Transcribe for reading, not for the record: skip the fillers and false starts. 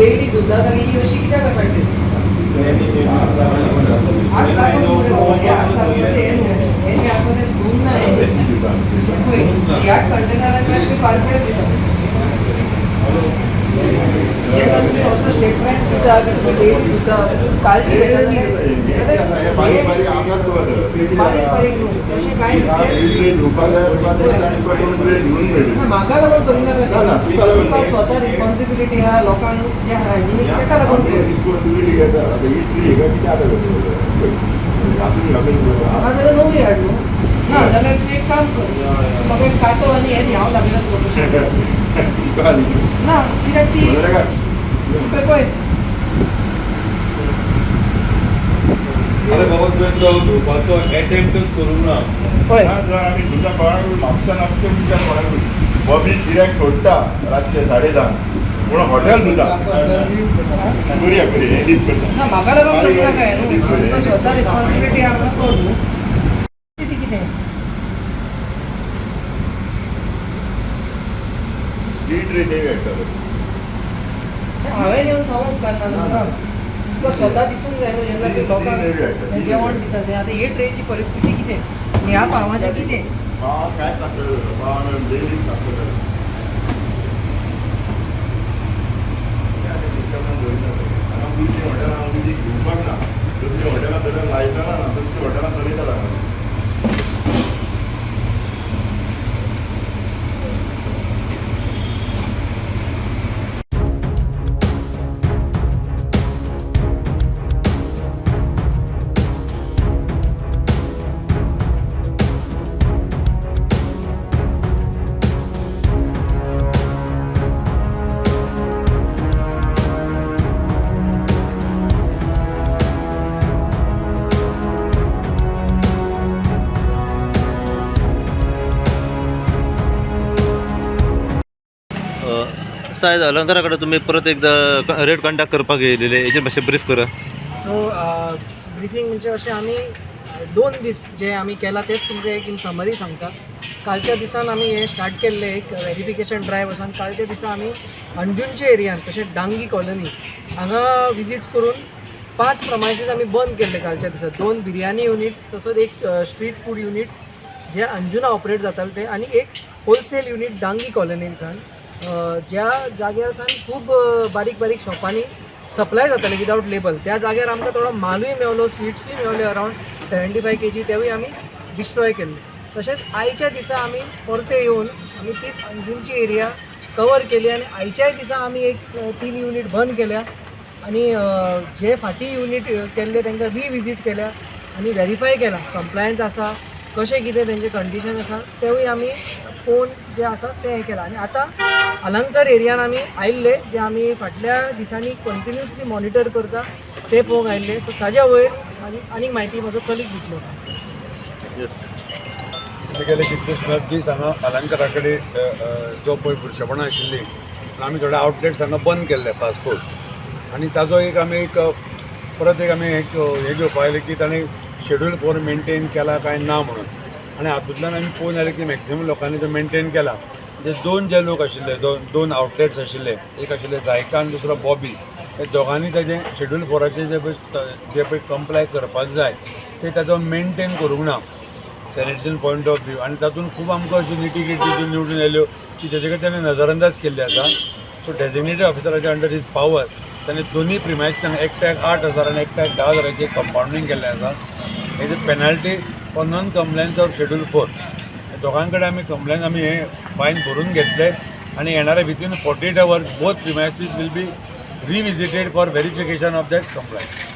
daily दुधात ही अशी कित्याक आसा दूध नाही या कंटेनरांचे पार्सल दितात जेव्हा तुम्ही असं स्टेटमेंट दिता तुम्ही डेली दिता काळजी बारीक बारीक तसे काय म्हाका लागून करूं नाका तुका स्वता रिस्पॉन्सिबिलिटी आहा लोकांक जे हायजिनीक ताका लागून नाजाल्यार नवी हाड न्हू ना जाल्यार तूं एक काम कर म्हाका एक कांटो आनी हें हांव लागला ना कित्याक ती पळय अरे बाबा तुवें धुवपाचो अटेम्प्टच करूंक ना पळय आमी तुझ्या कोणाक म्हापसान आमच्या तुमच्या कोणाक बॉबी गिऱ्याक सोडटा रातचे 10:30 पूण हॉटेल दिता करुया एडीट करता ना म्हाका लागून करूं नाका हें न्हू स्वता रिस्पॉन्सिबिलिटी आमकां कर न्हू कितें कितें हांवें येवन सांगूंक उपकारना तुका तुका स्वता दिसूंक जाय न्हू जेन्ना ते लोकांक जेवण दिता तें आतां हे ट्रेची परिस्थिती कितें आनी ह्या पावाचें कितें काय सांगता डेली सांगता तुमची हॉटेलां घेवपाक ना तुमच्या हॉटेलां थंय लायसना ना तुमच्या हॉटेलां चलयता सायज अलंकारा कडेन तुमी परत एकदा रेट कॉन्टॅक्ट करपाक येयलेले हेजेर मातशें ब्रीफ करा सो ब्रिफींग म्हणजे अशें आमी 2 दीस जे आमी केला तेच तुमकां एक इन समरी सांगता कालच्या दिसान आमी हे स्टार्ट केल्ले एक व्हेरिफिकेशन ड्रायव्ह वचून कालच्या दिसा आमी अंजुनच्या एरियान तशेंच डांगी कॉलनी हांगा विजीट्स करून 5 प्रमायसीस आमी बंद केल्ले कालच्या दिसा 2 बिर्याणी युनिट्स तसोच एक स्ट्रीट फूड युनिट जे अंजुना ऑपरेट जाताले ते आनी एक होलसेल युनिट डांगी कॉलनींतसान ज्या जाग्यार सान खूब बारीक बारीक शॉपांनी सप्लाय जाताले विदाउट लेबल त्या जाग्यार आमकां थोडो मालूय मेवलो स्वीट्सूय मेवले अरावंड 75 kg तेवूय आमी डिस्ट्रॉय केल्ले तशेंच आयच्या दिसा आमी परते येवन आमी तीच अंजुनची एरिया कवर केली आनी आयच्याय दिसा आमी एक 3 युनिट बंद केल्या आनी जे फाटीं युनिट केल्ले तांकां रिविजीट केल्या आनी व्हेरीफाय केला कंप्लायन्स आसा कशें कितें तेंचे कंडिशन आसा तेवूय आमी पळोवन जे आसा तें हें केलां आनी आतां अलंकार एरियान आमी आयिल्ले जे आमी फाटल्या दिसांनी कंटिन्युअसली मॉनिटर करता ते पळोवंक आयिल्ले सो ताज्या वयर आनीक म्हायती म्हजो कलीग दितलो गेले कितले दीस हांगा अलंकारा कडेन जो पळय बुरशेपणां आशिल्ली आमी थोडे आउटलेट्स हांगा बंद केल्ले फास्ट फूड आनी ताजो एक आमी परत एक आमी एक हें घेवपा आयले की ताणें शेड्यूल 4 मेनटेन केला काय ना म्हणून आनी हातूंतल्यान आमी पळोवन आयले की मॅक्सिमम लोकांनी तो मेनटेन केला म्हणजे 2 जे लोक आशिल्ले 2 आउटलेट्स आशिल्ले एक आशिल्ले जायका आनी दुसरो बॉबी हे दोगांनी तेजें शेड्यूल 4चे जे पळय कंप्लाय करपाक जाय ते ताजो मेनटेन करूंक ना सॅनिटेशन पॉयंट ऑफ व्यू आनी तातूंत खूब आमकां अश्यो निटी गिटी निवडून आयल्यो की तेजे कडेन ताणें नजरअंदाज केल्ले आसा सो डेजिग्नेटेड ऑफिसराच्या अंडर हीज पावर ताणें दोनी प्रिमायसीसांक एकट्याक 8,000 आनी एकट्याक 10,000 कंपाउंडींग केल्लें आसा हेजी penalty for non compliance of schedule 4 दोगां कडेन आमी कंप्लेन आमी हे फायन भरून घेतले आनी येणारे within 48 hours both premises will be revisited for verification of that compliance